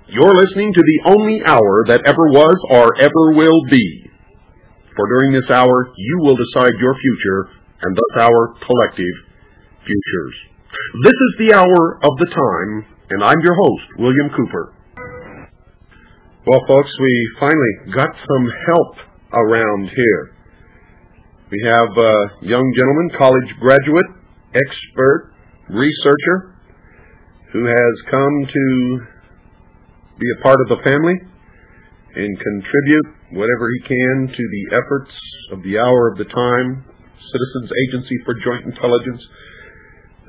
You're listening to the only hour that ever was or ever will be. For during this hour, you will decide your future and thus our collective futures. This is the hour of the time, and I'm your host, William Cooper. Well, folks, we finally got some help around here. We have a young gentleman, college graduate, expert, researcher, who has come to be a part of the family and contribute whatever he can to the efforts of the Hour of the Time, Citizens Agency for Joint Intelligence,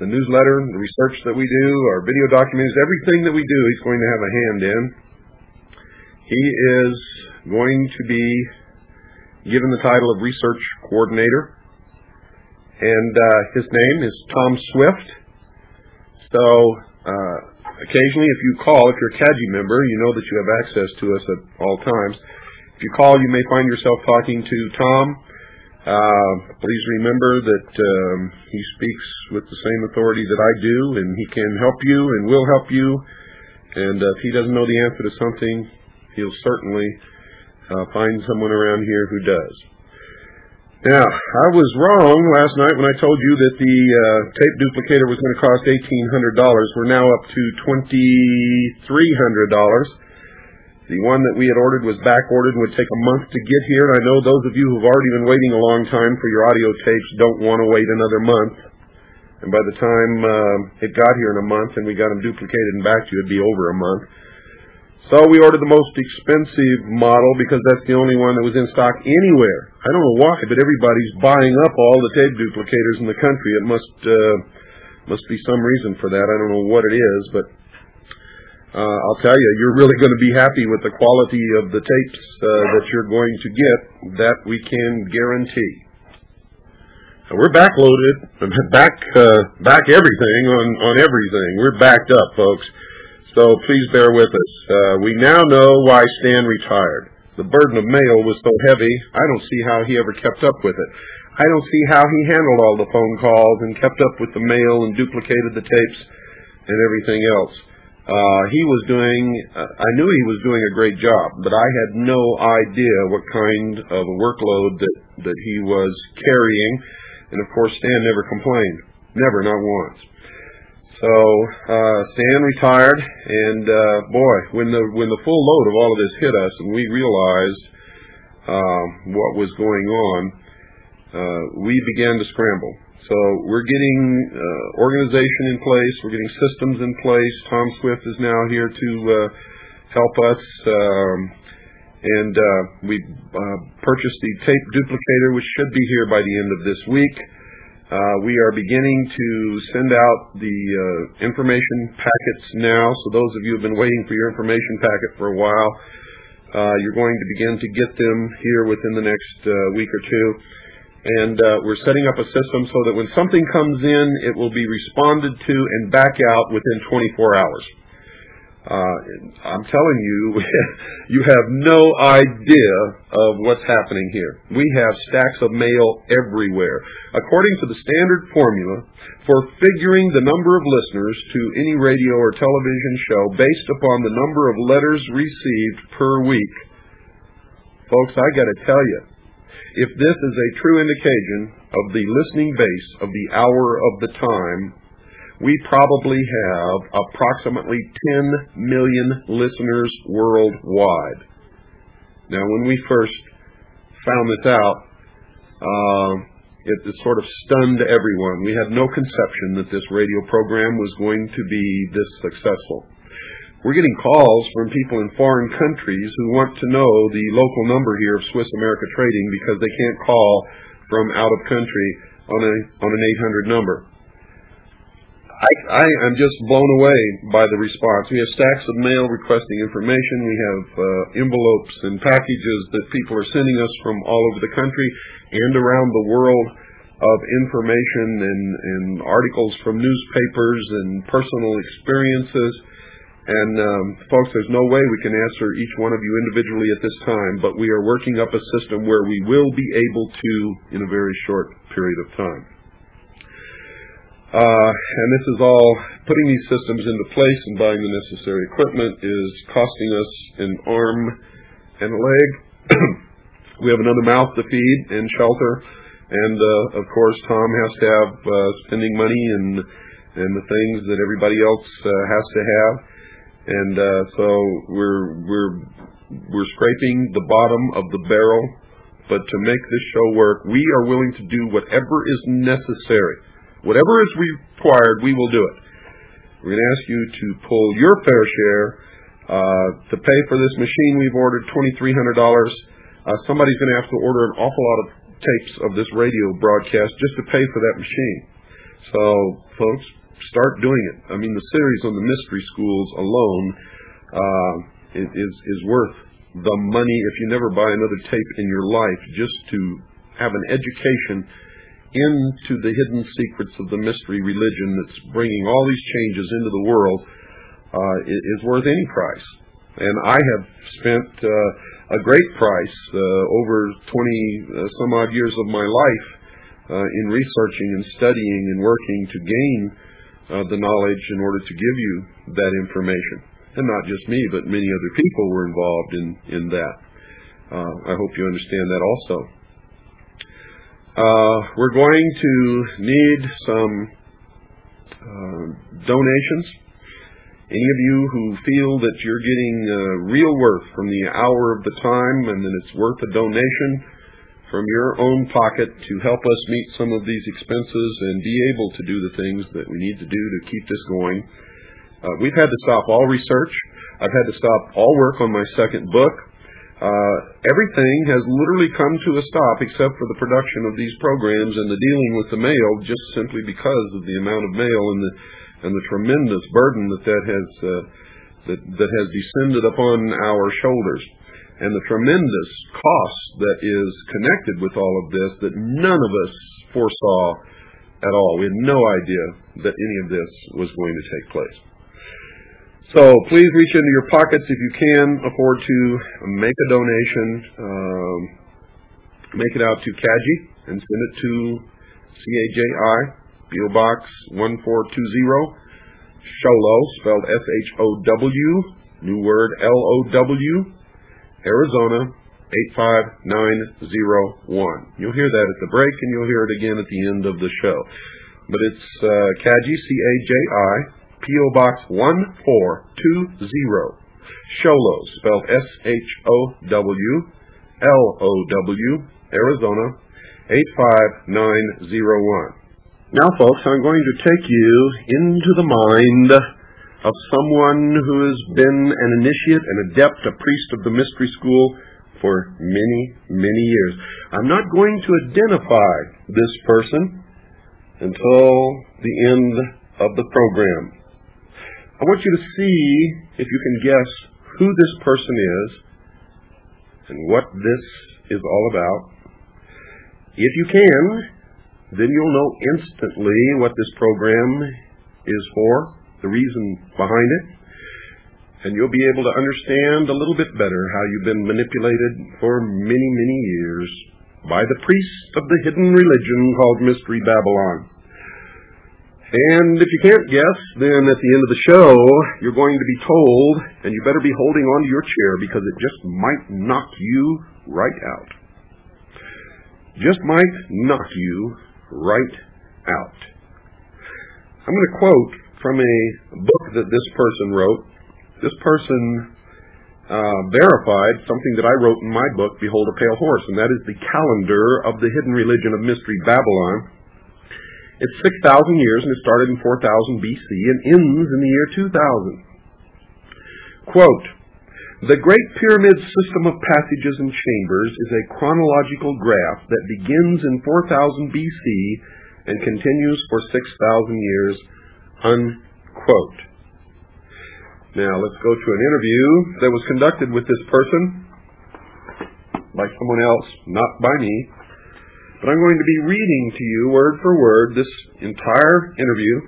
the newsletter, the research that we do, our video documentaries, everything that we do, he's going to have a hand in. He is going to be given the title of Research Coordinator, and his name is Tom Swift. So, occasionally, if you call, if you're a CAGI member, you know that you have access to us at all times. If you call, you may find yourself talking to Tom. Please remember that he speaks with the same authority that I do, and he can help you and will help you. And if he doesn't know the answer to something, he'll certainly find someone around here who does. Now, I was wrong last night when I told you that the tape duplicator was going to cost $1,800. We're now up to $2,300. The one that we had ordered was back-ordered and would take a month to get here. And I know those of you who have already been waiting a long time for your audio tapes don't want to wait another month. And by the time it got here in a month and we got them duplicated and back to you, it'd be over a month. So we ordered the most expensive model because that's the only one that was in stock anywhere. I don't know why, but everybody's buying up all the tape duplicators in the country. It must be some reason for that. I don't know what it is, but I'll tell you, you're really going to be happy with the quality of the tapes that you're going to get. That we can guarantee. We're backloaded, back everything on everything. We're backed up, folks. So please bear with us. We now know why Stan retired. The burden of mail was so heavy, I don't see how he ever kept up with it. I don't see how he handled all the phone calls and kept up with the mail and duplicated the tapes and everything else. I knew he was doing a great job, but I had no idea what kind of a workload that he was carrying. And of course, Stan never complained. Never, not once. So Stan retired, and boy, when the full load of all of this hit us, and we realized what was going on, we began to scramble. So we're getting organization in place, we're getting systems in place. Tom Swift is now here to help us, and we purchased the tape duplicator, which should be here by the end of this week. We are beginning to send out the information packets now. So those of you who have been waiting for your information packet for a while, you're going to begin to get them here within the next week or two. And we're setting up a system so that when something comes in, it will be responded to and back out within 24 hours. I'm telling you, you have no idea of what's happening here. We have stacks of mail everywhere. According to the standard formula for figuring the number of listeners to any radio or television show based upon the number of letters received per week, folks, I got to tell you, if this is a true indication of the listening base of the Hour of the Time, we probably have approximately 10 million listeners worldwide. Now, when we first found this out, it sort of stunned everyone. We had no conception that this radio program was going to be this successful. We're getting calls from people in foreign countries who want to know the local number here of Swiss America Trading because they can't call from out of country on an 800 number. I am just blown away by the response. We have stacks of mail requesting information. We have envelopes and packages that people are sending us from all over the country and around the world of information and articles from newspapers and personal experiences. And folks, there's no way we can answer each one of you individually at this time, but we are working up a system where we will be able to in a very short period of time. And this is all, putting these systems into place and buying the necessary equipment is costing us an arm and a leg. We have another mouth to feed and shelter. And, of course, Tom has to have spending money and the things that everybody else has to have. And so we're scraping the bottom of the barrel. But to make this show work, we are willing to do whatever is necessary. Whatever is required, we will do it. We're going to ask you to pull your fair share to pay for this machine we've ordered, $2,300. Somebody's going to have to order an awful lot of tapes of this radio broadcast just to pay for that machine. So, folks, start doing it. I mean, the series on the mystery schools alone is worth the money if you never buy another tape in your life, just to have an education into the hidden secrets of the mystery religion that's bringing all these changes into the world is worth any price. And I have spent a great price over 20 some odd years of my life in researching and studying and working to gain the knowledge in order to give you that information. And not just me, but many other people were involved in that. I hope you understand that also. We're going to need some donations. Any of you who feel that you're getting real worth from the hour of the time and that it's worth a donation from your own pocket to help us meet some of these expenses and be able to do the things that we need to do to keep this going. We've had to stop all research. I've had to stop all work on my second book. Everything has literally come to a stop except for the production of these programs and the dealing with the mail, just simply because of the amount of mail and the tremendous burden that has descended upon our shoulders, and the tremendous cost that is connected with all of this that none of us foresaw at all. We had no idea that any of this was going to take place. So please reach into your pockets if you can afford to make a donation. Make it out to Kaji and send it to CAJI, P.O. Box 1420, Sholo, spelled S-H-O-W, new word L-O-W, Arizona 85901. You'll hear that at the break, and you'll hear it again at the end of the show. But it's Kaji, C-A-J-I, P.O. Box 1420, Sholo, spelled S-H-O-W, L-O-W, Arizona 85901. Now, folks, I'm going to take you into the mind of someone who has been an initiate, an adept, a priest of the mystery school for many, many years. I'm not going to identify this person until the end of the program. I want you to see if you can guess who this person is and what this is all about. If you can, then you'll know instantly what this program is for, the reason behind it, and you'll be able to understand a little bit better how you've been manipulated for many, many years by the priest of the hidden religion called Mystery Babylon. And if you can't guess, then at the end of the show, you're going to be told, and you better be holding on to your chair because it just might knock you right out. Just might knock you right out. I'm going to quote from a book that this person wrote. This person verified something that I wrote in my book, Behold a Pale Horse, and that is the calendar of the hidden religion of Mystery Babylon. It's 6,000 years, and it started in 4000 BC and ends in the year 2000. Quote, "The Great Pyramid system of passages and chambers is a chronological graph that begins in 4000 BC and continues for 6,000 years." Unquote. Now, let's go to an interview that was conducted with this person by someone else, not by me. But I'm going to be reading to you word for word this entire interview,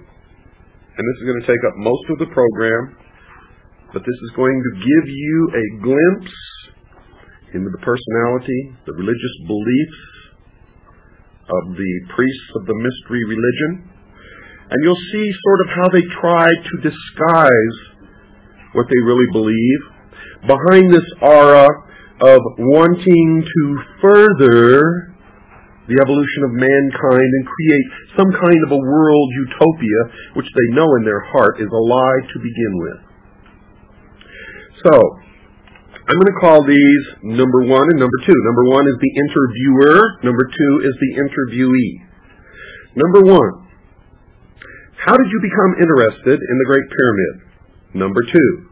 and this is going to take up most of the program, but this is going to give you a glimpse into the personality, the religious beliefs of the priests of the mystery religion, And you'll see sort of how they try to disguise what they really believe behind this aura of wanting to further the evolution of mankind and create some kind of a world utopia, which they know in their heart is a lie to begin with. So, I'm going to call these number 1 and number 2. Number 1 is the interviewer. Number 2 is the interviewee. Number 1, how did you become interested in the Great Pyramid? Number 2,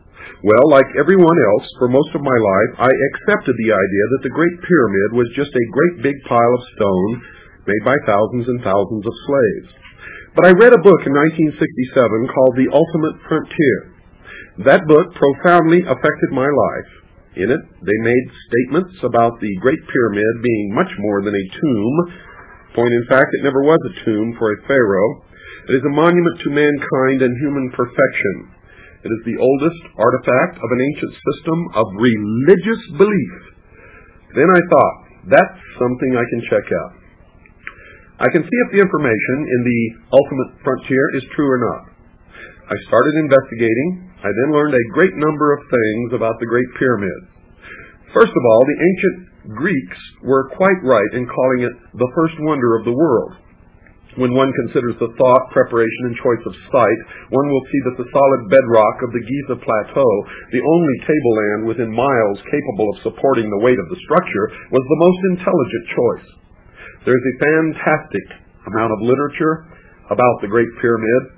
well, like everyone else, for most of my life, I accepted the idea that the Great Pyramid was just a great big pile of stone made by thousands and thousands of slaves. But I read a book in 1967 called The Ultimate Frontier. That book profoundly affected my life. In it, they made statements about the Great Pyramid being much more than a tomb. Point in fact, it never was a tomb for a pharaoh. It is a monument to mankind and human perfection. It is the oldest artifact of an ancient system of religious belief. Then I thought, that's something I can check out. I can see if the information in the Ultimate Frontier is true or not. I started investigating. I then learned a great number of things about the Great Pyramid. First of all, the ancient Greeks were quite right in calling it the first wonder of the world. When one considers the thought, preparation, and choice of site, one will see that the solid bedrock of the Giza Plateau, the only tableland within miles capable of supporting the weight of the structure, was the most intelligent choice. There is a fantastic amount of literature about the Great Pyramid.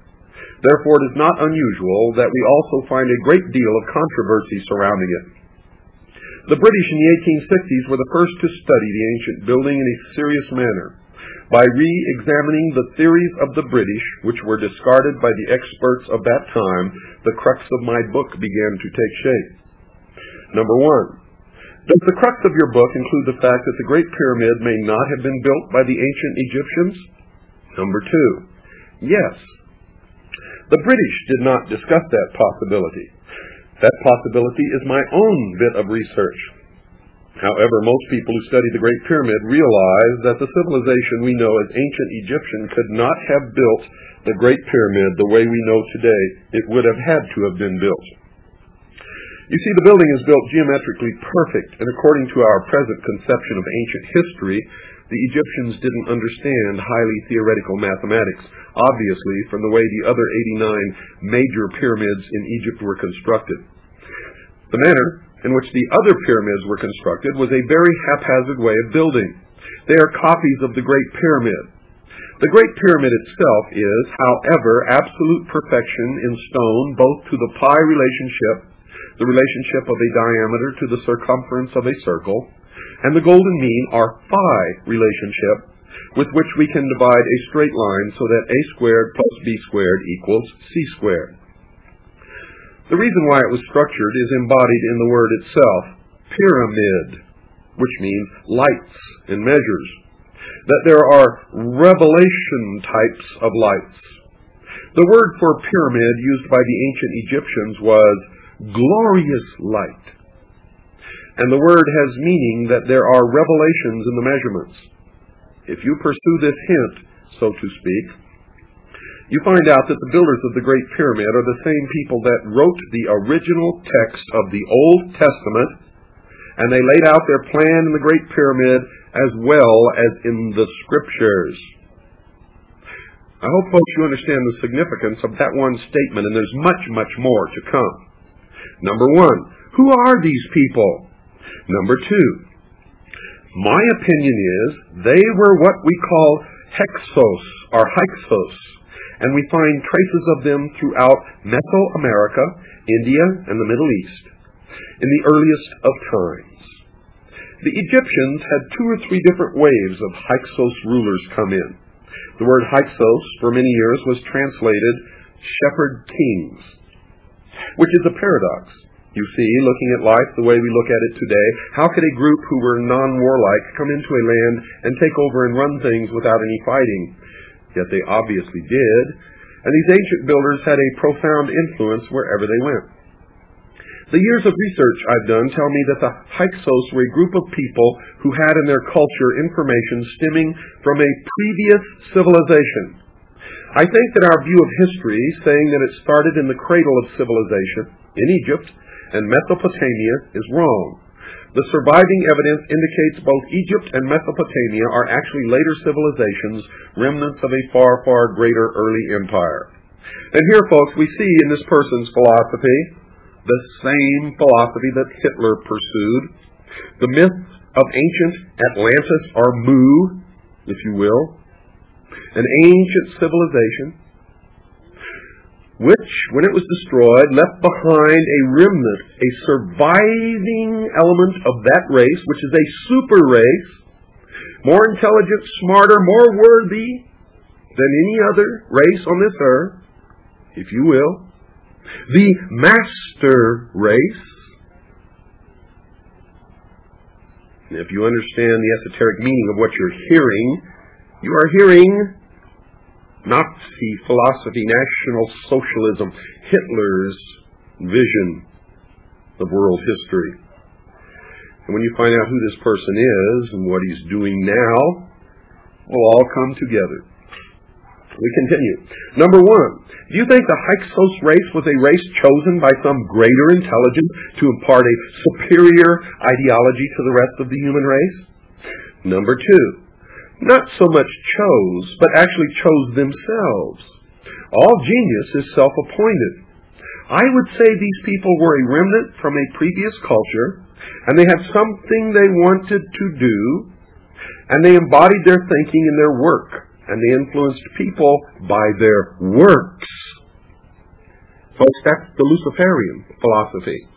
Therefore, it is not unusual that we also find a great deal of controversy surrounding it. The British in the 1860s were the first to study the ancient building in a serious manner. By re-examining the theories of the British, which were discarded by the experts of that time, the crux of my book began to take shape. Number 1. Does the crux of your book include the fact that the Great Pyramid may not have been built by the ancient Egyptians? Number 2. Yes. The British did not discuss that possibility. That possibility is my own bit of research. However, most people who study the Great Pyramid realize that the civilization we know as ancient Egyptian could not have built the Great Pyramid the way we know today. It would have had to have been built. You see, the building is built geometrically perfect, and according to our present conception of ancient history, the Egyptians didn't understand highly theoretical mathematics, obviously from the way the other 89 major pyramids in Egypt were constructed. The manner in which the other pyramids were constructed was a very haphazard way of building. They are copies of the Great Pyramid. The Great Pyramid itself is, however, absolute perfection in stone, both to the pi relationship, the relationship of a diameter to the circumference of a circle, and the golden mean, our phi relationship, with which we can divide a straight line so that a squared plus b squared equals c squared. The reason why it was structured is embodied in the word itself, pyramid, which means lights and measures. That there are revelation types of lights. The word for pyramid used by the ancient Egyptians was glorious light. And the word has meaning that there are revelations in the measurements. If you pursue this hint, so to speak, you find out that the builders of the Great Pyramid are the same people that wrote the original text of the Old Testament, and they laid out their plan in the Great Pyramid as well as in the Scriptures. I hope, folks, you understand the significance of that one statement, and there's much, much more to come. Number 1, who are these people? Number 2, my opinion is they were what we call Hyksos, or Hyksos, and we find traces of them throughout Mesoamerica, India, and the Middle East, in the earliest of times. The Egyptians had 2 or 3 different waves of Hyksos rulers come in. The word Hyksos, for many years, was translated shepherd kings, which is a paradox. You see, looking at life the way we look at it today, how could a group who were non-warlike come into a land and take over and run things without any fighting? Yet they obviously did, and these ancient builders had a profound influence wherever they went. The years of research I've done tell me that the Hyksos were a group of people who had in their culture information stemming from a previous civilization. I think that our view of history, saying that it started in the cradle of civilization, in Egypt and Mesopotamia, is wrong. The surviving evidence indicates both Egypt and Mesopotamia are actually later civilizations, remnants of a far, far greater early empire. And here, folks, we see in this person's philosophy the same philosophy that Hitler pursued. The myth of ancient Atlantis, or Mu, if you will, an ancient civilization which, when it was destroyed, left behind a remnant, a surviving element of that race, which is a super race, more intelligent, smarter, more worthy than any other race on this earth, if you will, the master race. And if you understand the esoteric meaning of what you're hearing, you are hearing Nazi philosophy, National Socialism, Hitler's vision of world history. And when you find out who this person is and what he's doing now, it will all come together. We continue. Number one, do you think the Hyksos race was a race chosen by some greater intelligence to impart a superior ideology to the rest of the human race? Number two, not so much chose, but actually chose themselves. All genius is self-appointed. I would say these people were a remnant from a previous culture, and they had something they wanted to do, and they embodied their thinking in their work, and they influenced people by their works. Folks, that's the Luciferian philosophy.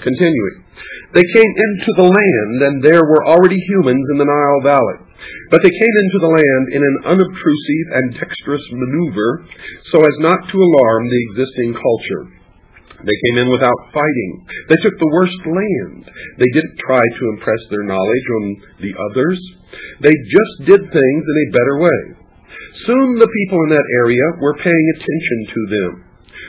Continuing. They came into the land, and there were already humans in the Nile Valley. But they came into the land in an unobtrusive and dexterous maneuver so as not to alarm the existing culture. They came in without fighting. They took the worst land. They didn't try to impress their knowledge on the others. They just did things in a better way. Soon the people in that area were paying attention to them.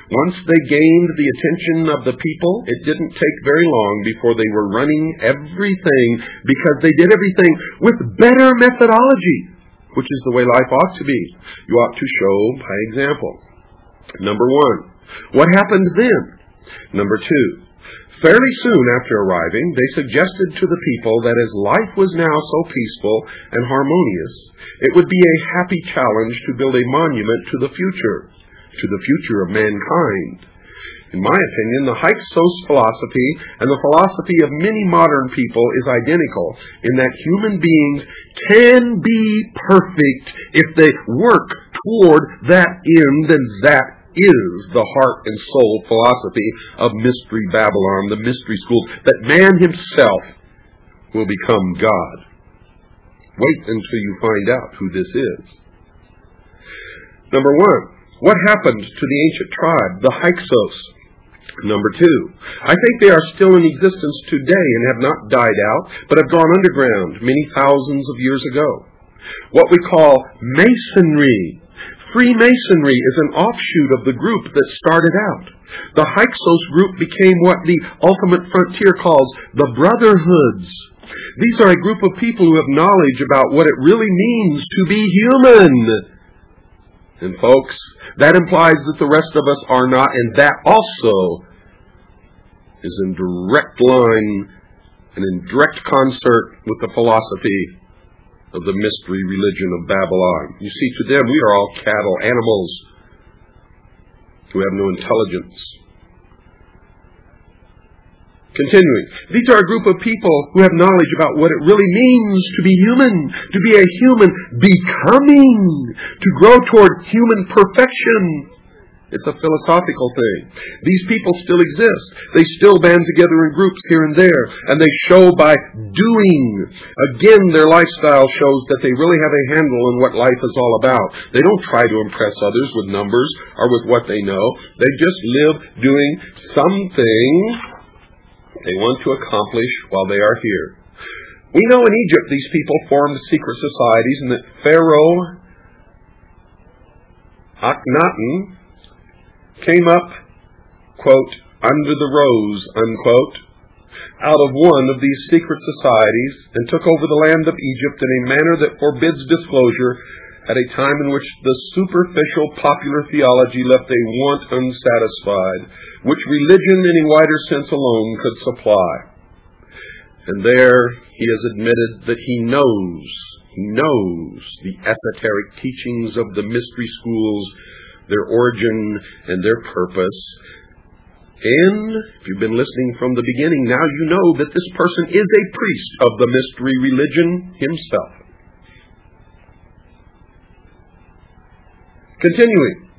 Once they gained the attention of the people, it didn't take very long before they were running everything, because they did everything with better methodology, which is the way life ought to be. You ought to show by example. Number one, what happened then? Number two, fairly soon after arriving, they suggested to the people that as life was now so peaceful and harmonious, it would be a happy challenge to build a monument to the future of mankind. In my opinion, the Hyksos philosophy and the philosophy of many modern people is identical in that human beings can be perfect if they work toward that end, and that is the heart and soul philosophy of Mystery Babylon, the mystery school, that man himself will become God. Wait until you find out who this is. Number one, what happened to the ancient tribe, the Hyksos? Number two, I think they are still in existence today and have not died out, but have gone underground many thousands of years ago. What we call Masonry. Freemasonry is an offshoot of the group that started out. The Hyksos group became what the ultimate frontier calls the Brotherhoods. These are a group of people who have knowledge about what it really means to be human. And folks, that implies that the rest of us are not, and that also is in direct line and in direct concert with the philosophy of the mystery religion of Babylon. You see, to them we are all cattle, animals who have no intelligence. Continuing, these are a group of people who have knowledge about what it really means to be human, to be a human becoming, to grow toward human perfection. It's a philosophical thing. These people still exist. They still band together in groups here and there, and they show by doing. Again, their lifestyle shows that they really have a handle on what life is all about. They don't try to impress others with numbers or with what they know. They just live doing something they want to accomplish while they are here. We know in Egypt these people formed secret societies, and that Pharaoh Akhenaten came up, quote, under the rose, unquote, out of one of these secret societies and took over the land of Egypt in a manner that forbids disclosure at a time in which the superficial popular theology left a want unsatisfied, which religion in a wider sense alone could supply. And there he has admitted that he knows the esoteric teachings of the mystery schools, their origin and their purpose. And if you've been listening from the beginning, now you know that this person is a priest of the mystery religion himself. Continuing,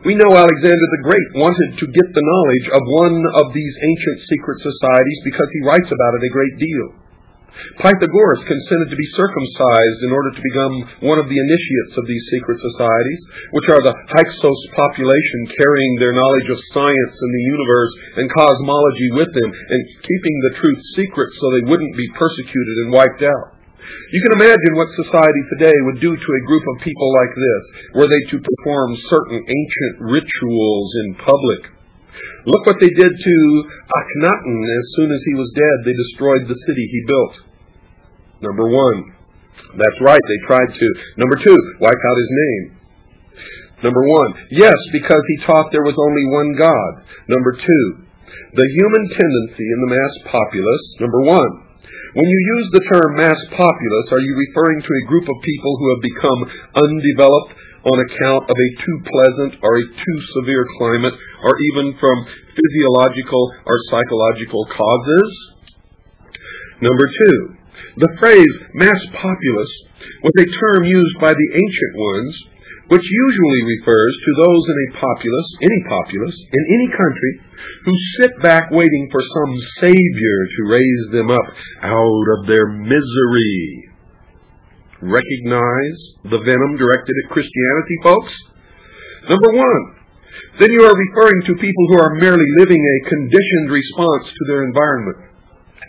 we know Alexander the Great wanted to get the knowledge of one of these ancient secret societies because he writes about it a great deal. Pythagoras consented to be circumcised in order to become one of the initiates of these secret societies, which are the Hyksos population carrying their knowledge of science and the universe and cosmology with them and keeping the truth secret so they wouldn't be persecuted and wiped out. You can imagine what society today would do to a group of people like this, were they to perform certain ancient rituals in public. Look what they did to Akhenaten. As soon as he was dead, they destroyed the city he built. Number one. That's right, they tried to. Number two, wipe out his name. Number one, yes, because he taught there was only one God. Number two, the human tendency in the mass populace. Number one, when you use the term mass populace, are you referring to a group of people who have become undeveloped on account of a too pleasant or a too severe climate, or even from physiological or psychological causes? Number two, the phrase mass populace was a term used by the ancient ones, which usually refers to those in a populace, in any country, who sit back waiting for some savior to raise them up out of their misery. Recognize the venom directed at Christianity, folks? Number one, then you are referring to people who are merely living a conditioned response to their environment.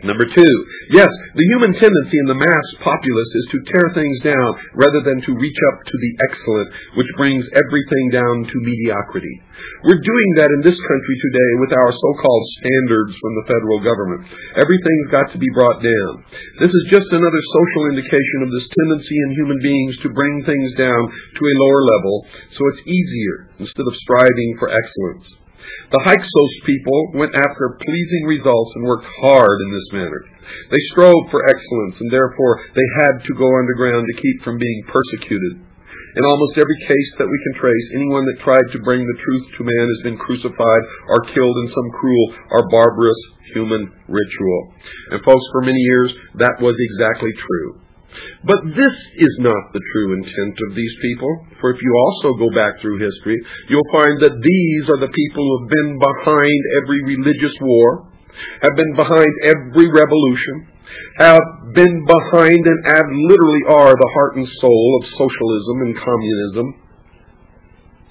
Number two, yes, the human tendency in the mass populace is to tear things down rather than to reach up to the excellent, which brings everything down to mediocrity. We're doing that in this country today with our so-called standards from the federal government. Everything's got to be brought down. This is just another social indication of this tendency in human beings to bring things down to a lower level, so it's easier instead of striving for excellence. The Hyksos people went after pleasing results and worked hard in this manner. They strove for excellence, and therefore they had to go underground to keep from being persecuted. In almost every case that we can trace, anyone that tried to bring the truth to man has been crucified or killed in some cruel or barbarous human ritual. And folks, for many years, that was exactly true. But this is not the true intent of these people, for if you also go back through history, you'll find that these are the people who have been behind every religious war, have been behind every revolution, have been behind and literally are the heart and soul of socialism and communism.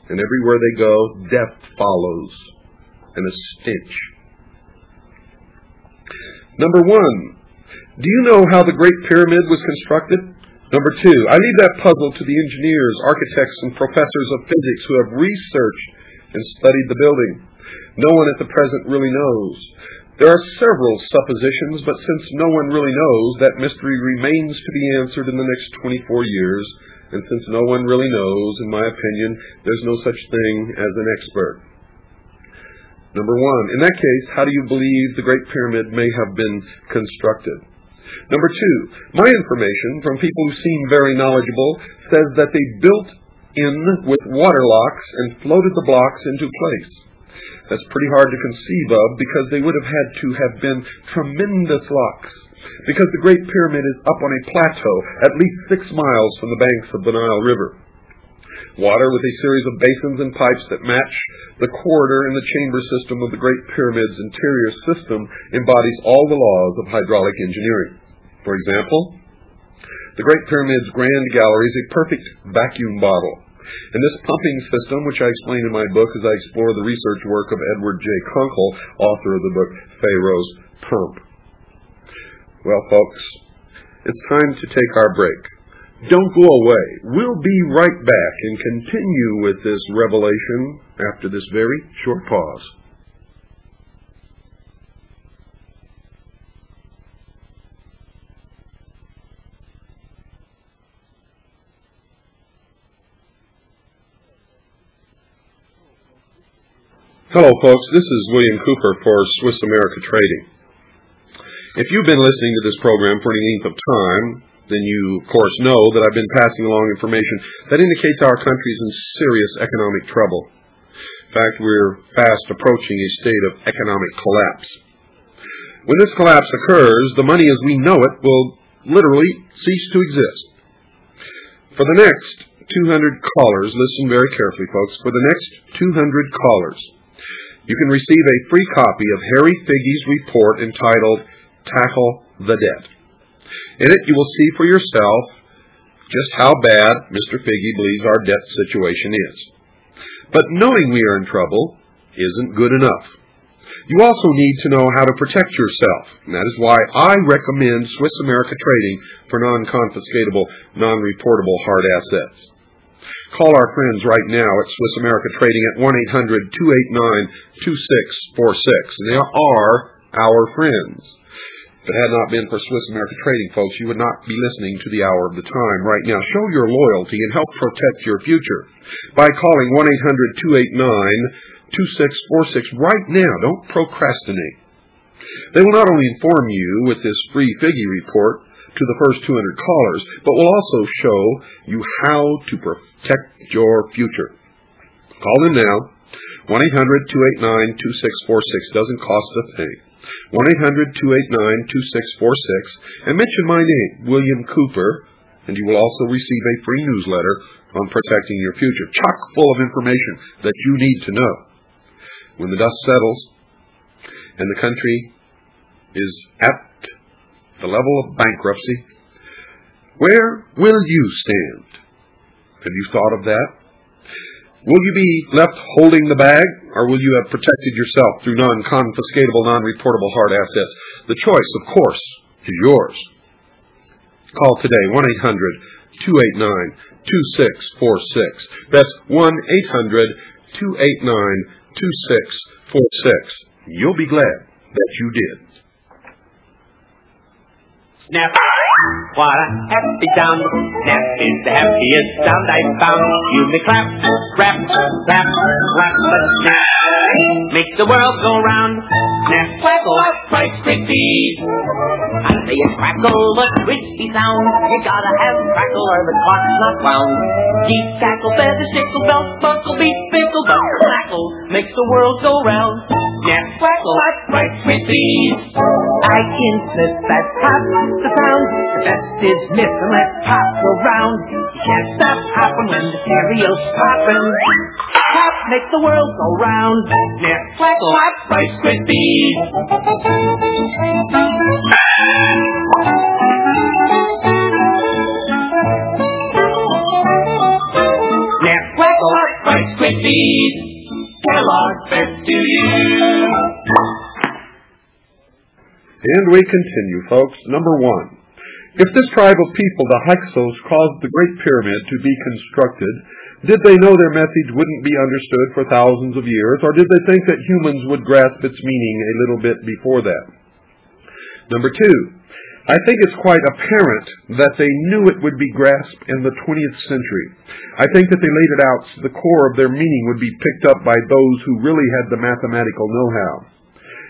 And everywhere they go, death follows, and a stench. Number one, do you know how the Great Pyramid was constructed? Number two, I leave that puzzle to the engineers, architects, and professors of physics who have researched and studied the building. No one at the present really knows. There are several suppositions, but since no one really knows, that mystery remains to be answered in the next 24 years. And since no one really knows, in my opinion, there's no such thing as an expert. Number one, in that case, how do you believe the Great Pyramid may have been constructed? Number two, my information from people who seem very knowledgeable says that they built in with water locks and floated the blocks into place. That's pretty hard to conceive of because they would have had to have been tremendous locks, because the Great Pyramid is up on a plateau at least 6 miles from the banks of the Nile River. Water with a series of basins and pipes that match the corridor in the chamber system of the Great Pyramid's interior system embodies all the laws of hydraulic engineering. For example, the Great Pyramid's Grand Gallery is a perfect vacuum bottle. And this pumping system, which I explain in my book as I explore the research work of Edward J. Kunkel, author of the book Pharaoh's Pump. Well, folks, it's time to take our break. Don't go away. We'll be right back and continue with this revelation after this very short pause. Hello, folks. This is William Cooper for Swiss America Trading. If you've been listening to this program for any length of time, then you, of course, know that I've been passing along information that indicates our country's in serious economic trouble. In fact, we're fast approaching a state of economic collapse. When this collapse occurs, the money as we know it will literally cease to exist. For the next 200 callers, listen very carefully, folks, for the next 200 callers, you can receive a free copy of Harry Figge's report entitled Tackle the Debt. In it, you will see for yourself just how bad Mr. Figge believes our debt situation is. But knowing we are in trouble isn't good enough. You also need to know how to protect yourself, and that is why I recommend Swiss America Trading for non-confiscatable, non-reportable hard assets. Call our friends right now at Swiss America Trading at 1-800-289-2646. They are our friends. If it had not been for Swiss America Trading, folks, you would not be listening to the hour of the time right now. Show your loyalty and help protect your future by calling 1-800-289-2646 right now. Don't procrastinate. They will not only inform you with this free Figge report to the first 200 callers, but will also show you how to protect your future. Call them now. 1-800-289-2646 doesn't cost a thing. 1-800-289-2646 and mention my name, William Cooper, and you will also receive a free newsletter on protecting your future, chock full of information that you need to know. When the dust settles and the country is at the level of bankruptcy, where will you stand? Have you thought of that? Will you be left holding the bag, or will you have protected yourself through non-confiscatable, non-reportable hard assets? The choice, of course, is yours. Call today, 1-800-289-2646. That's 1-800-289-2646. You'll be glad that you did. Snap, what a happy sound. Snap is the happiest sound I found. You may clap, rap, clap, clap, but snap makes the world go round. Snap, crackle, price, crispy. I say it's crackle, but crispy sound. You gotta have crackle or the clock's not wound. Geek, tackle, feather, sickle, belt, buckle, beat, pickle, but crackle makes the world go round. Snap, crackle, price, crispy. I insist that pop the sound. The best is myth and let's pop around. You can't stop hopping when the stereo's popping. Pop makes the world go round. Snap, crackle, Rice Krispies. Snap, crackle, Rice Krispies. Kellogg's best to you. And we continue, folks. Number one. If this tribe of people, the Hyksos, caused the Great Pyramid to be constructed, did they know their message wouldn't be understood for thousands of years, or did they think that humans would grasp its meaning a little bit before that? Number two, I think it's quite apparent that they knew it would be grasped in the 20th century. I think that they laid it out so the core of their meaning would be picked up by those who really had the mathematical know-how.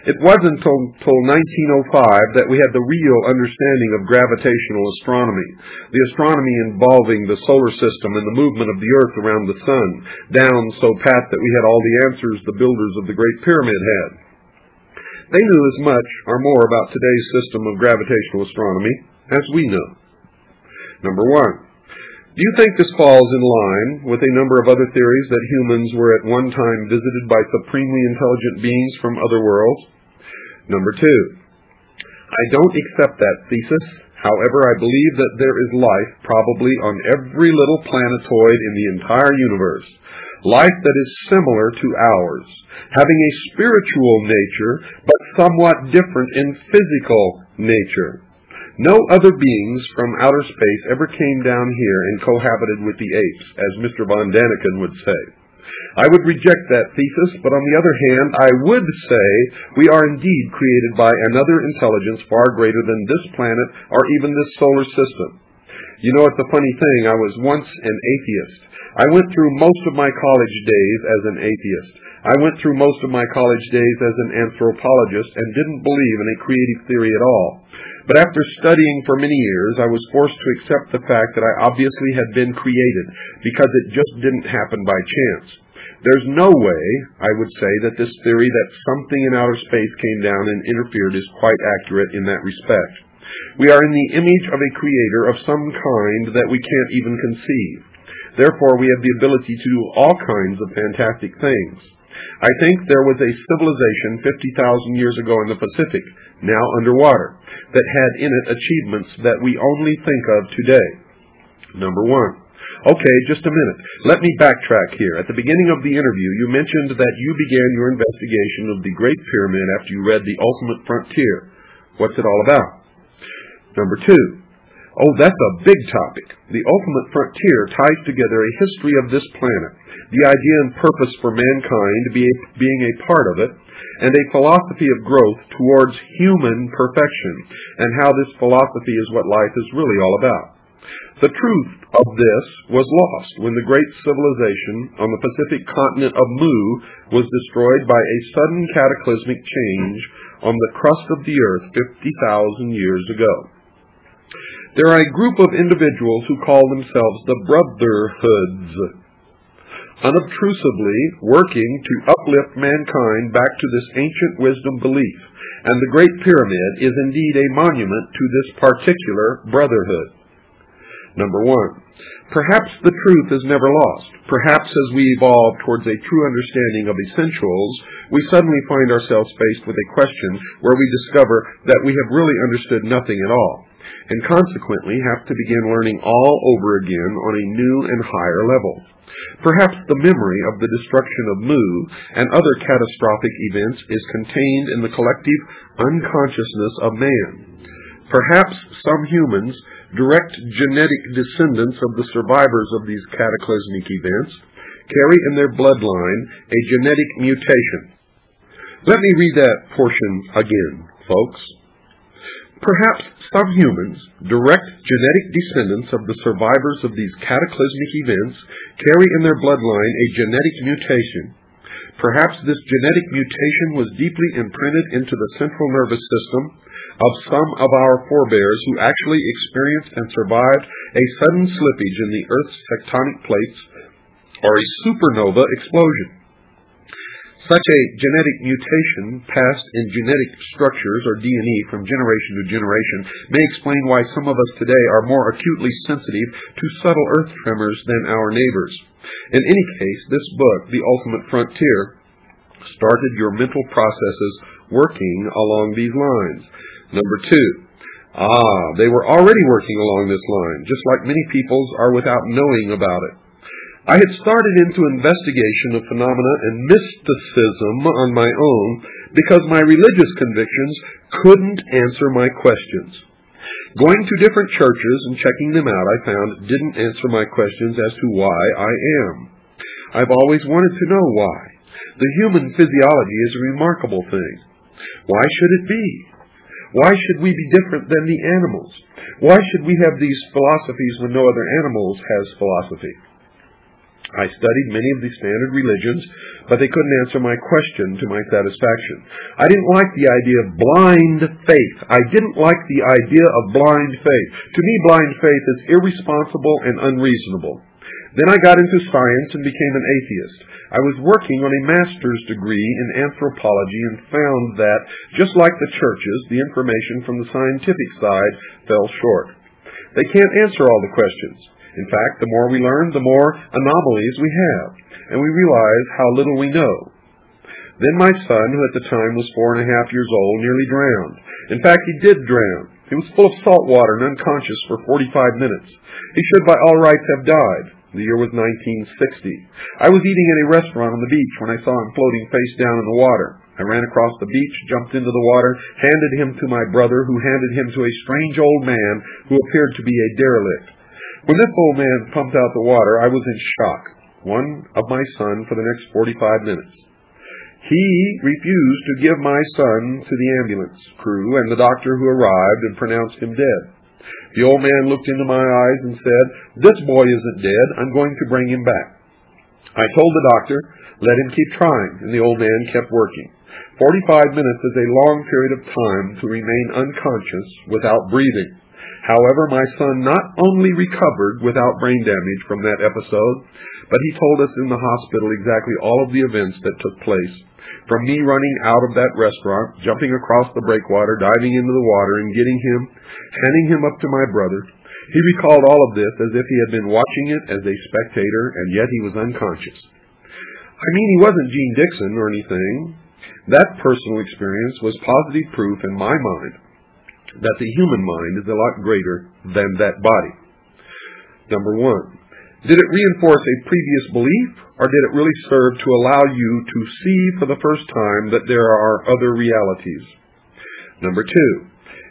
It wasn't until 1905 that we had the real understanding of gravitational astronomy, the astronomy involving the solar system and the movement of the Earth around the Sun, down so pat that we had all the answers the builders of the Great Pyramid had. They knew as much or more about today's system of gravitational astronomy as we know. Number one, do you think this falls in line with a number of other theories that humans were at one time visited by supremely intelligent beings from other worlds? Number two, I don't accept that thesis. However, I believe that there is life probably on every little planetoid in the entire universe. Life that is similar to ours, having a spiritual nature, but somewhat different in physical nature. No other beings from outer space ever came down here and cohabited with the apes, as Mr. von Daniken would say. I would reject that thesis, but on the other hand, I would say we are indeed created by another intelligence far greater than this planet or even this solar system. You know, it's a funny thing. I was once an atheist. I went through most of my college days as an atheist. I went through most of my college days as an anthropologist and didn't believe in a creative theory at all. But after studying for many years, I was forced to accept the fact that I obviously had been created, because it just didn't happen by chance. There's no way, I would say, that this theory that something in outer space came down and interfered is quite accurate in that respect. We are in the image of a creator of some kind that we can't even conceive. Therefore, we have the ability to do all kinds of fantastic things. I think there was a civilization 50,000 years ago in the Pacific, now underwater, that had in it achievements that we only think of today. Number one. Okay, just a minute. Let me backtrack here. At the beginning of the interview, you mentioned that you began your investigation of the Great Pyramid after you read The Ultimate Frontier. What's it all about? Number two. Oh, that's a big topic. The Ultimate Frontier ties together a history of this planet, the idea and purpose for mankind being a part of it, and a philosophy of growth towards human perfection, and how this philosophy is what life is really all about. The truth of this was lost when the great civilization on the Pacific continent of Mu was destroyed by a sudden cataclysmic change on the crust of the earth 50,000 years ago. There are a group of individuals who call themselves the Brotherhoods, unobtrusively working to uplift mankind back to this ancient wisdom belief, and the Great Pyramid is indeed a monument to this particular brotherhood. Number one, perhaps the truth is never lost. Perhaps as we evolve towards a true understanding of essentials, we suddenly find ourselves faced with a question where we discover that we have really understood nothing at all, and consequently have to begin learning all over again on a new and higher level. Perhaps the memory of the destruction of Mu and other catastrophic events is contained in the collective unconsciousness of man. Perhaps some humans, direct genetic descendants of the survivors of these cataclysmic events, carry in their bloodline a genetic mutation. Let me read that portion again, folks. Perhaps some humans, direct genetic descendants of the survivors of these cataclysmic events, carry in their bloodline a genetic mutation. Perhaps this genetic mutation was deeply imprinted into the central nervous system of some of our forebears who actually experienced and survived a sudden slippage in the Earth's tectonic plates or a supernova explosion. Such a genetic mutation passed in genetic structures or DNA from generation to generation may explain why some of us today are more acutely sensitive to subtle earth tremors than our neighbors. In any case, this book, The Ultimate Frontier, started your mental processes working along these lines. Number two, they were already working along this line, just like many peoples are without knowing about it. I had started into investigation of phenomena and mysticism on my own because my religious convictions couldn't answer my questions. Going to different churches and checking them out, I found didn't answer my questions as to why I am. I've always wanted to know why. The human physiology is a remarkable thing. Why should it be? Why should we be different than the animals? Why should we have these philosophies when no other animals has philosophy? I studied many of the standard religions, but they couldn't answer my question to my satisfaction. I didn't like the idea of blind faith. I didn't like the idea of blind faith. To me, blind faith is irresponsible and unreasonable. Then I got into science and became an atheist. I was working on a master's degree in anthropology and found that, just like the churches, the information from the scientific side fell short. They can't answer all the questions. In fact, the more we learn, the more anomalies we have, and we realize how little we know. Then my son, who at the time was 4.5 years old, nearly drowned. In fact, he did drown. He was full of salt water and unconscious for 45 minutes. He should by all rights have died. The year was 1960. I was eating at a restaurant on the beach when I saw him floating face down in the water. I ran across the beach, jumped into the water, handed him to my brother, who handed him to a strange old man who appeared to be a derelict. When this old man pumped out the water, I was in shock, one of my son, for the next 45 minutes. He refused to give my son to the ambulance crew and the doctor who arrived and pronounced him dead. The old man looked into my eyes and said, "This boy isn't dead. I'm going to bring him back." I told the doctor, let him keep trying, and the old man kept working. 45 minutes is a long period of time to remain unconscious without breathing. However, my son not only recovered without brain damage from that episode, but he told us in the hospital exactly all of the events that took place. From me running out of that restaurant, jumping across the breakwater, diving into the water, and handing him up to my brother. He recalled all of this as if he had been watching it as a spectator, and yet he was unconscious. I mean, he wasn't Gene Dixon or anything. That personal experience was positive proof in my mind that the human mind is a lot greater than that body. Number one, did it reinforce a previous belief, or did it really serve to allow you to see for the first time that there are other realities? Number two,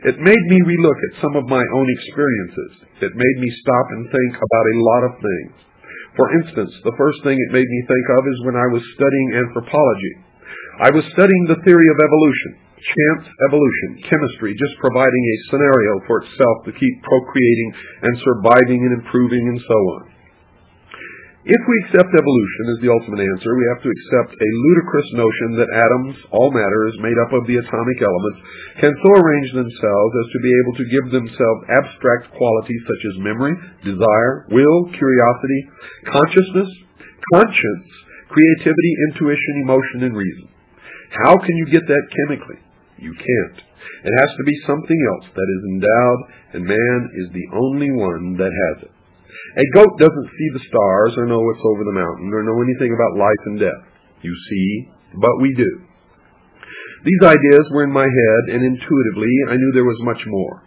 it made me relook at some of my own experiences. It made me stop and think about a lot of things. For instance, the first thing it made me think of is when I was studying anthropology. I was studying the theory of evolution, chance evolution, chemistry just providing a scenario for itself to keep procreating and surviving and improving and so on. If we accept evolution as the ultimate answer, we have to accept a ludicrous notion that atoms, all matter, is made up of the atomic elements, can so arrange themselves as to be able to give themselves abstract qualities such as memory, desire, will, curiosity, consciousness, conscience, creativity, intuition, emotion, and reason. How can you get that chemically? You can't. It has to be something else that is endowed, and man is the only one that has it. A goat doesn't see the stars or know what's over the mountain or know anything about life and death. You see, but we do. These ideas were in my head, and intuitively I knew there was much more.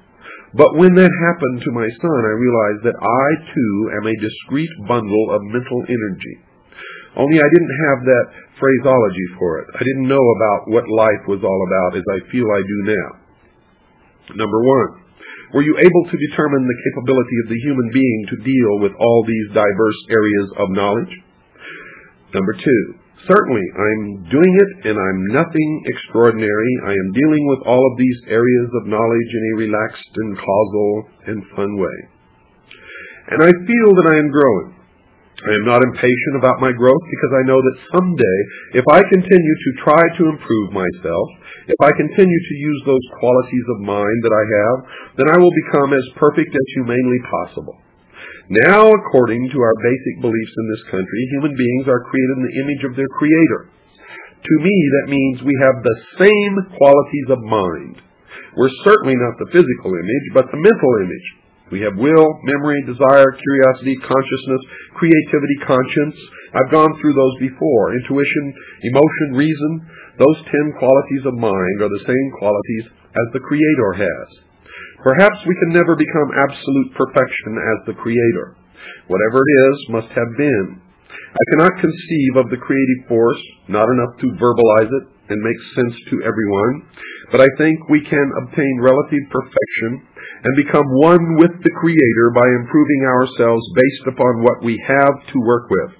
But when that happened to my son, I realized that I, too, am a discrete bundle of mental energy. Only I didn't have that phraseology for it. I didn't know about what life was all about as I feel I do now. Number one, were you able to determine the capability of the human being to deal with all these diverse areas of knowledge? Number two, certainly I'm doing it and I'm nothing extraordinary. I am dealing with all of these areas of knowledge in a relaxed and causal and fun way. And I feel that I am growing. I am not impatient about my growth because I know that someday, if I continue to try to improve myself, if I continue to use those qualities of mind that I have, then I will become as perfect as humanly possible. Now, according to our basic beliefs in this country, human beings are created in the image of their Creator. To me, that means we have the same qualities of mind. We're certainly not the physical image, but the mental image. We have will, memory, desire, curiosity, consciousness, creativity, conscience. I've gone through those before. Intuition, emotion, reason. Those 10 qualities of mind are the same qualities as the Creator has. Perhaps we can never become absolute perfection as the Creator. Whatever it is must have been. I cannot conceive of the creative force, not enough to verbalize it and make sense to everyone, but I think we can obtain relative perfection and become one with the Creator by improving ourselves based upon what we have to work with.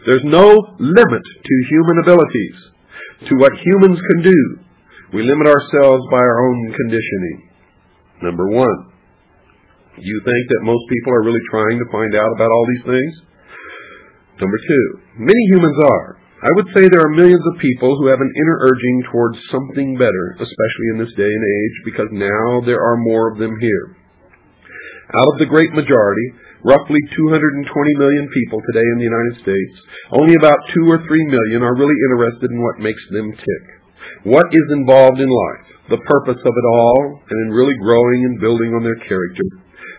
There's no limit to human abilities, to what humans can do. We limit ourselves by our own conditioning. Number one, do you think that most people are really trying to find out about all these things? Number two, many humans are. I would say there are millions of people who have an inner urging towards something better, especially in this day and age, because now there are more of them here. Out of the great majority, roughly 220 million people today in the United States, only about 2 or 3 million are really interested in what makes them tick. What is involved in life, the purpose of it all, and in really growing and building on their character.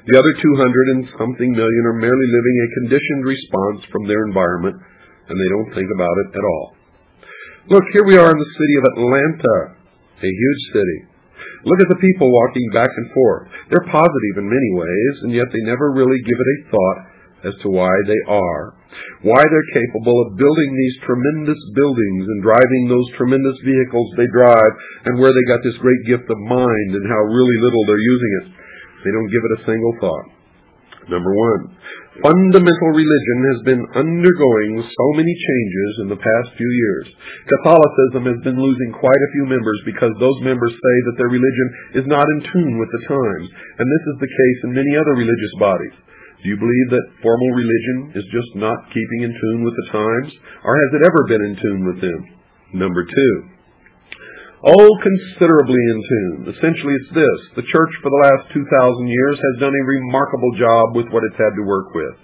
The other 200 and something million are merely living a conditioned response from their environment, and they don't think about it at all. Look, here we are in the city of Atlanta, a huge city. Look at the people walking back and forth. They're positive in many ways, and yet they never really give it a thought as to why they are, why they're capable of building these tremendous buildings and driving those tremendous vehicles they drive, and where they got this great gift of mind and how really little they're using it. They don't give it a single thought. Number one, Fundamental religion has been undergoing so many changes in the past few years. Catholicism has been losing quite a few members because those members say that their religion is not in tune with the times, and this is the case in many other religious bodies. Do you believe that formal religion is just not keeping in tune with the times, or has it ever been in tune with them? Number 2. Oh, considerably in tune. Essentially, it's this. The church for the last 2,000 years has done a remarkable job with what it's had to work with.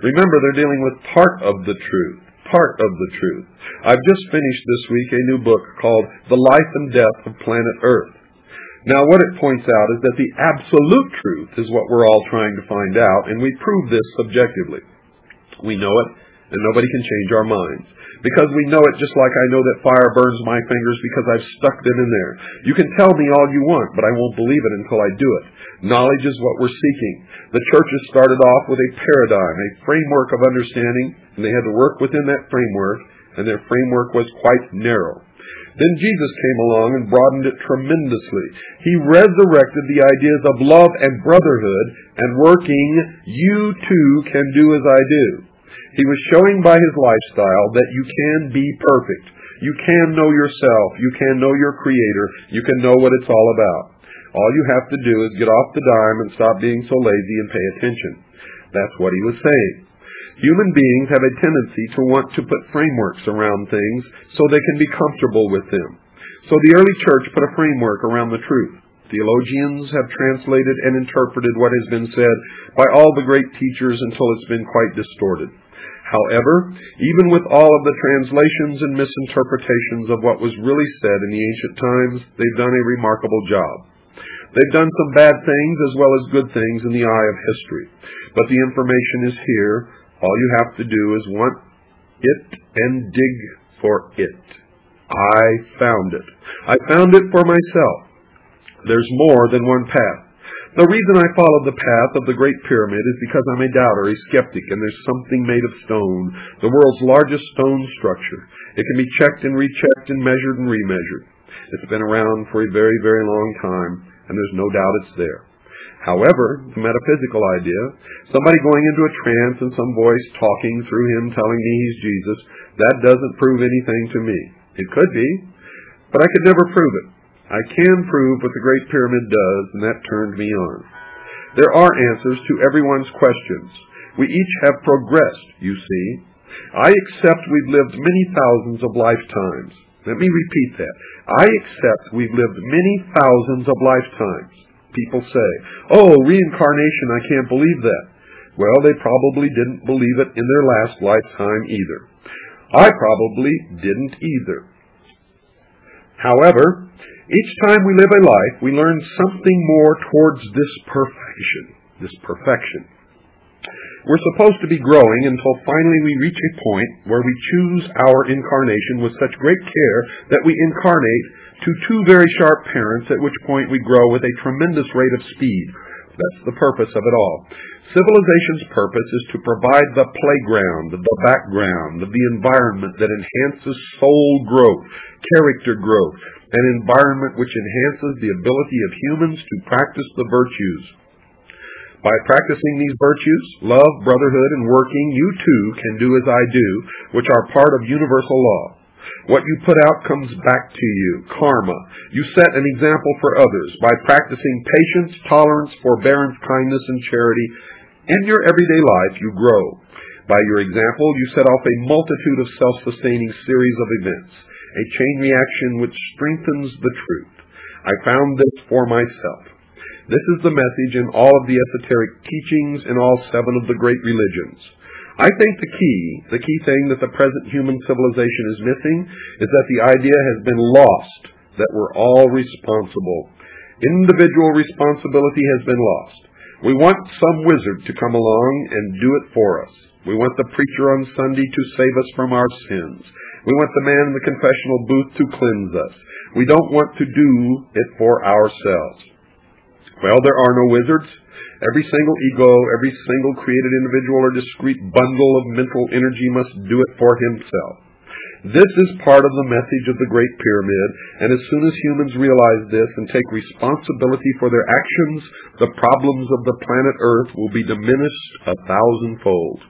Remember, they're dealing with part of the truth. Part of the truth. I've just finished this week a new book called The Life and Death of Planet Earth. Now, what it points out is that the absolute truth is what we're all trying to find out, and we prove this subjectively. We know it, and nobody can change our minds. Because we know it just like I know that fire burns my fingers because I've stuck them in there. You can tell me all you want, but I won't believe it until I do it. Knowledge is what we're seeking. The churches started off with a paradigm, a framework of understanding, and they had to work within that framework, and their framework was quite narrow. Then Jesus came along and broadened it tremendously. He resurrected the ideas of love and brotherhood, and working, you too can do as I do. He was showing by his lifestyle that you can be perfect. You can know yourself. You can know your Creator. You can know what it's all about. All you have to do is get off the dime and stop being so lazy and pay attention. That's what he was saying. Human beings have a tendency to want to put frameworks around things so they can be comfortable with them. So the early church put a framework around the truth. Theologians have translated and interpreted what has been said by all the great teachers until it's been quite distorted. However, even with all of the translations and misinterpretations of what was really said in the ancient times, they've done a remarkable job. They've done some bad things as well as good things in the eye of history. But the information is here. All you have to do is want it and dig for it. I found it. I found it for myself. There's more than one path. The reason I followed the path of the Great Pyramid is because I'm a doubter, a skeptic, and there's something made of stone, the world's largest stone structure. It can be checked and rechecked and measured and remeasured. It's been around for a very, very long time, and there's no doubt it's there. However, the metaphysical idea, somebody going into a trance and some voice talking through him telling me he's Jesus, that doesn't prove anything to me. It could be, but I could never prove it. I can prove what the Great Pyramid does, and that turned me on. There are answers to everyone's questions. We each have progressed, you see. I accept we've lived many thousands of lifetimes. Let me repeat that. I accept we've lived many thousands of lifetimes. People say, oh, reincarnation, I can't believe that. Well, they probably didn't believe it in their last lifetime either. I probably didn't either. However, each time we live a life, we learn something more towards this perfection. We're supposed to be growing until finally we reach a point where we choose our incarnation with such great care that we incarnate to two very sharp parents, at which point we grow with a tremendous rate of speed. That's the purpose of it all. Civilization's purpose is to provide the playground, the background, the environment that enhances soul growth, character growth, an environment which enhances the ability of humans to practice the virtues. By practicing these virtues, love, brotherhood, and working, you too can do as I do, which are part of universal law. What you put out comes back to you, karma. You set an example for others by practicing patience, tolerance, forbearance, kindness, and charity. In your everyday life, you grow. By your example, you set off a multitude of self-sustaining series of events, a chain reaction which strengthens the truth. I found this for myself. This is the message in all of the esoteric teachings in all 7 of the great religions. I think the key thing that the present human civilization is missing is that the idea has been lost, that we're all responsible. Individual responsibility has been lost. We want some wizard to come along and do it for us. We want the preacher on Sunday to save us from our sins. We want the man in the confessional booth to cleanse us. We don't want to do it for ourselves. Well, there are no wizards. Every single ego, every single created individual or discrete bundle of mental energy must do it for himself. This is part of the message of the Great Pyramid, and as soon as humans realize this and take responsibility for their actions, the problems of the planet Earth will be diminished 1,000-fold.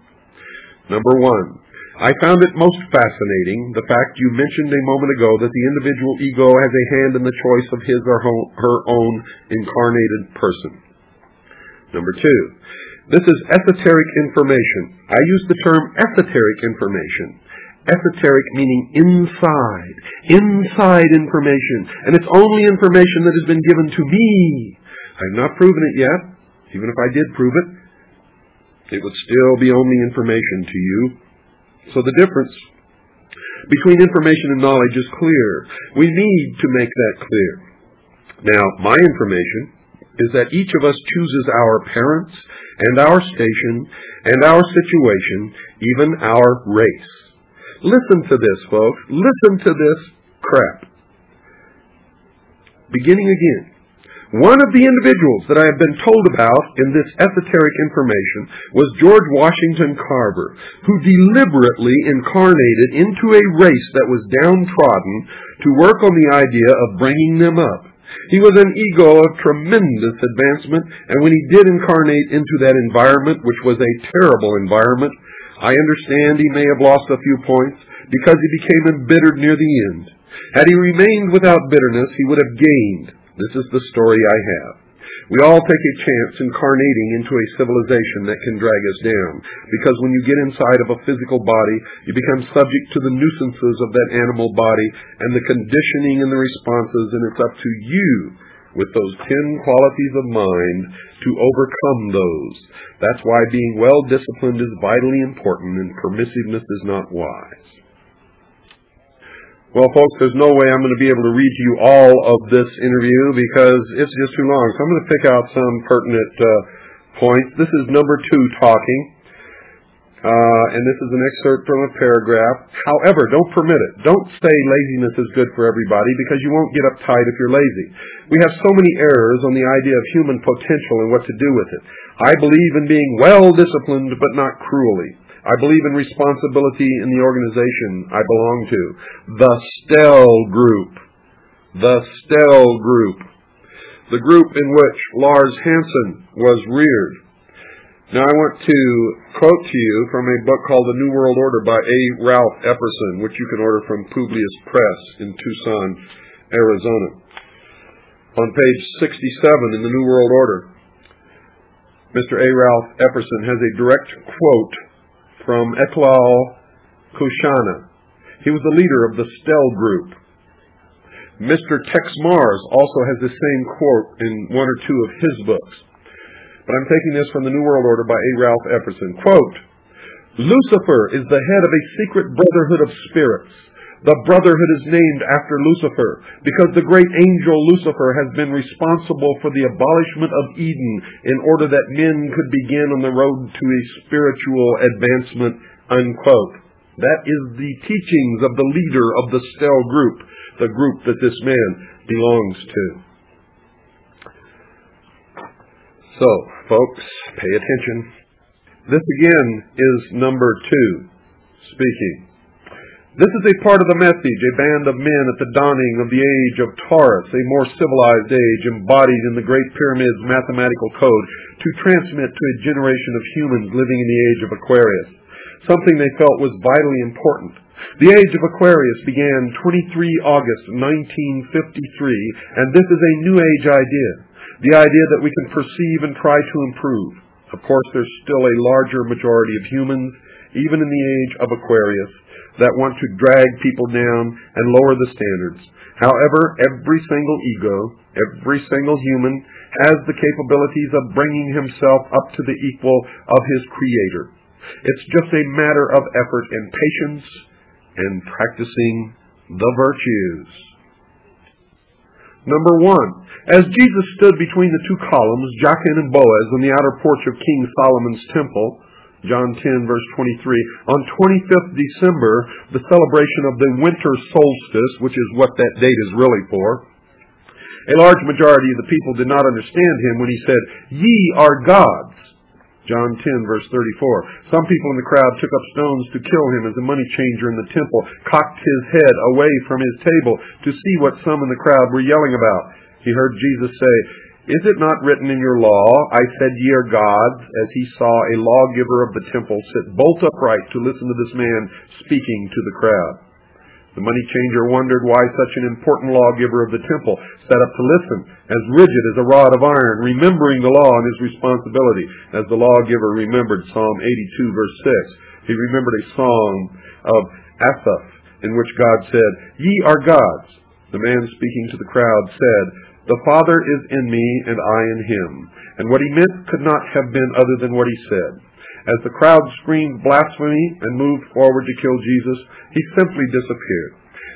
Number 1. I found it most fascinating, the fact you mentioned a moment ago that the individual ego has a hand in the choice of his or her own incarnated person. Number 2. This is esoteric information. I use the term esoteric information. Esoteric meaning inside information, and it's only information that has been given to me. I have not proven it yet. Even if I did prove it, it would still be only information to you. So the difference between information and knowledge is clear. We need to make that clear. Now, my information is that each of us chooses our parents and our station and our situation, even our race. Listen to this, folks. Listen to this crap. Beginning again. One of the individuals that I have been told about in this esoteric information was George Washington Carver, who deliberately incarnated into a race that was downtrodden to work on the idea of bringing them up. He was an ego of tremendous advancement, and when he did incarnate into that environment, which was a terrible environment, I understand he may have lost a few points because he became embittered near the end. Had he remained without bitterness, he would have gained. This is the story I have. We all take a chance incarnating into a civilization that can drag us down, because when you get inside of a physical body, you become subject to the nuisances of that animal body and the conditioning and the responses, and it's up to you with those 10 qualities of mind to overcome those. That's why being well-disciplined is vitally important, and permissiveness is not wise. Well, folks, there's no way I'm going to be able to read to you all of this interview because it's just too long. So I'm going to pick out some pertinent points. This is number 2 talking. And this is an excerpt from a paragraph. However, don't permit it. Don't say laziness is good for everybody, because you won't get uptight if you're lazy. We have so many errors on the idea of human potential and what to do with it. I believe in being well-disciplined, but not cruelly. I believe in responsibility in the organization I belong to. The Stell Group. The Stell Group. The group in which Lars Hansen was reared. Now I want to quote to you from a book called The New World Order by A. Ralph Epperson, which you can order from Publius Press in Tucson, Arizona. On page 67 in The New World Order, Mr. A. Ralph Epperson has a direct quote from Etlal Kushana. He was the leader of the Stell Group. Mr. Tex Mars also has the same quote in one or two of his books. But I'm taking this from the New World Order by A. Ralph Epperson. Quote, Lucifer is the head of a secret brotherhood of spirits. The brotherhood is named after Lucifer because the great angel Lucifer has been responsible for the abolishment of Eden in order that men could begin on the road to a spiritual advancement, unquote. That is the teachings of the leader of the Stell Group, the group that this man belongs to. So, folks, pay attention. This again is number 2 speaking. This is a part of the message, a band of men at the dawning of the age of Taurus, a more civilized age embodied in the Great Pyramid's mathematical code, to transmit to a generation of humans living in the age of Aquarius, something they felt was vitally important. The age of Aquarius began 23 August 1953, and this is a New Age idea. The idea that we can perceive and try to improve. Of course, there's still a larger majority of humans, even in the age of Aquarius, that want to drag people down and lower the standards. However, every single ego, every single human, has the capabilities of bringing himself up to the equal of his Creator. It's just a matter of effort and patience and practicing the virtues. Number 1. As Jesus stood between the 2 columns, Jachin and Boaz, on the outer porch of King Solomon's temple, John 10, verse 23, on 25th December, the celebration of the winter solstice, which is what that date is really for, a large majority of the people did not understand him when he said, "Ye are gods." John 10, verse 34. Some people in the crowd took up stones to kill him as a money changer in the temple cocked his head away from his table to see what some in the crowd were yelling about. He heard Jesus say, "Is it not written in your law, I said ye are gods," as he saw a lawgiver of the temple sit bolt upright to listen to this man speaking to the crowd. The money changer wondered why such an important lawgiver of the temple sat up to listen, as rigid as a rod of iron, remembering the law and his responsibility. As the lawgiver remembered Psalm 82, verse 6, he remembered a song of Asaph, in which God said, "Ye are gods." The man speaking to the crowd said, "The Father is in me, and I in him." And what he meant could not have been other than what he said. As the crowd screamed blasphemy and moved forward to kill Jesus, he simply disappeared.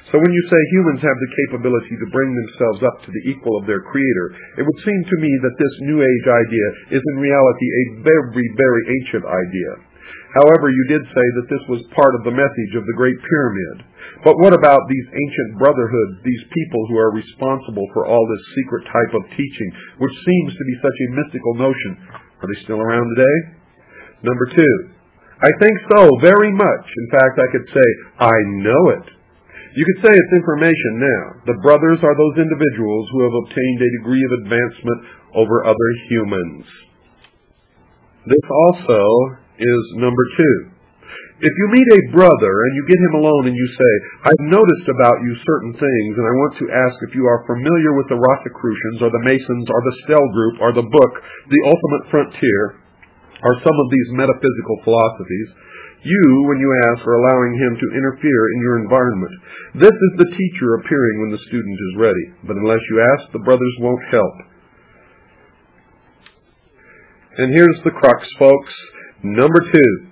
So when you say humans have the capability to bring themselves up to the equal of their Creator, it would seem to me that this New Age idea is in reality a very, very ancient idea. However, you did say that this was part of the message of the Great Pyramid. But what about these ancient brotherhoods, these people who are responsible for all this secret type of teaching, which seems to be such a mystical notion? Are they still around today? Number 2, I think so, very much. In fact, I could say, I know it. You could say it's information now. The brothers are those individuals who have obtained a degree of advancement over other humans. This also is number 2. If you meet a brother and you get him alone and you say, "I've noticed about you certain things, and I want to ask if you are familiar with the Rosicrucians or the Masons or the Stell Group or the book, The Ultimate Frontier, or some of these metaphysical philosophies," you, when you ask, are allowing him to interfere in your environment. This is the teacher appearing when the student is ready. But unless you ask, the brothers won't help. And here's the crux, folks. Number 2.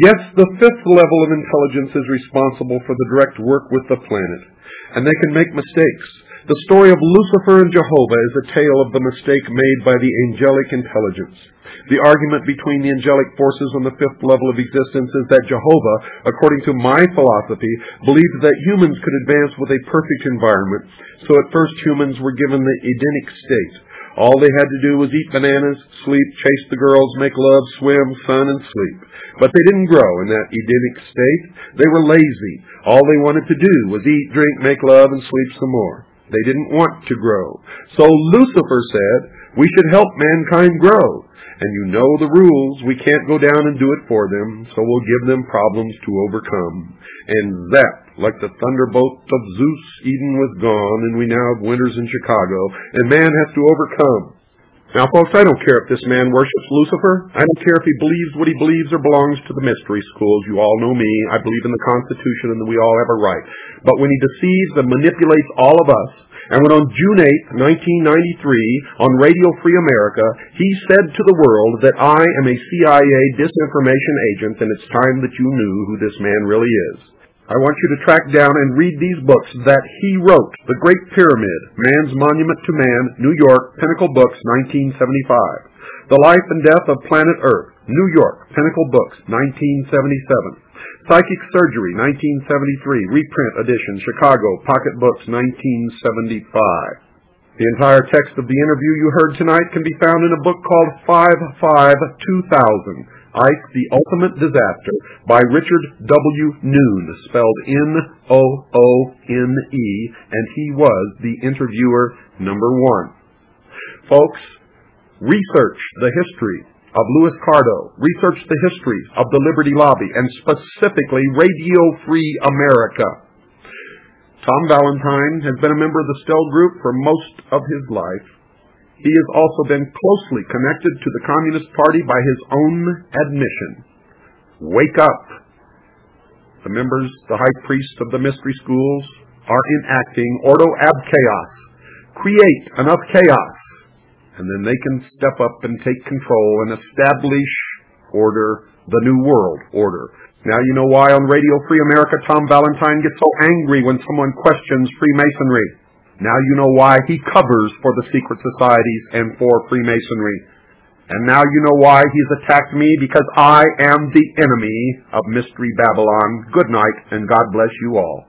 Yes, the 5th level of intelligence is responsible for the direct work with the planet, and they can make mistakes. The story of Lucifer and Jehovah is a tale of the mistake made by the angelic intelligence. The argument between the angelic forces on the 5th level of existence is that Jehovah, according to my philosophy, believed that humans could advance with a perfect environment, so at first humans were given the Edenic state. All they had to do was eat bananas, sleep, chase the girls, make love, swim, sun, and sleep. But they didn't grow in that Edenic state. They were lazy. All they wanted to do was eat, drink, make love, and sleep some more. They didn't want to grow. So Lucifer said, "We should help mankind grow. And you know the rules. We can't go down and do it for them, so we'll give them problems to overcome." And zap, like the thunderbolt of Zeus, Eden was gone, and we now have winters in Chicago, and man has to overcome. Now, folks, I don't care if this man worships Lucifer. I don't care if he believes what he believes or belongs to the mystery schools. You all know me. I believe in the Constitution and that we all have a right. But when he deceives and manipulates all of us, and when on June 8th, 1993, on Radio Free America, he said to the world that I am a CIA disinformation agent, and it's time that you knew who this man really is. I want you to track down and read these books that he wrote. The Great Pyramid, Man's Monument to Man, New York, Pinnacle Books, 1975. The Life and Death of Planet Earth, New York, Pinnacle Books, 1977. Psychic Surgery, 1973, reprint edition, Chicago, Pocket Books, 1975. The entire text of the interview you heard tonight can be found in a book called 5/5/2000, Ice, the Ultimate Disaster, by Richard W. Noone, spelled Noone, and he was the interviewer number 1. Folks, research the history of Louis Cardo, research the history of the Liberty Lobby, and specifically Radio Free America. Tom Valentine has been a member of the Stell Group for most of his life. He has also been closely connected to the Communist Party by his own admission. Wake up! The members, the high priests of the mystery schools, are enacting Ordo Ab Chaos. Create enough chaos, and then they can step up and take control and establish order, the New World Order. Now you know why on Radio Free America Tom Valentine gets so angry when someone questions Freemasonry. Now you know why he covers for the secret societies and for Freemasonry. And now you know why he's attacked me, because I am the enemy of Mystery Babylon. Good night, and God bless you all.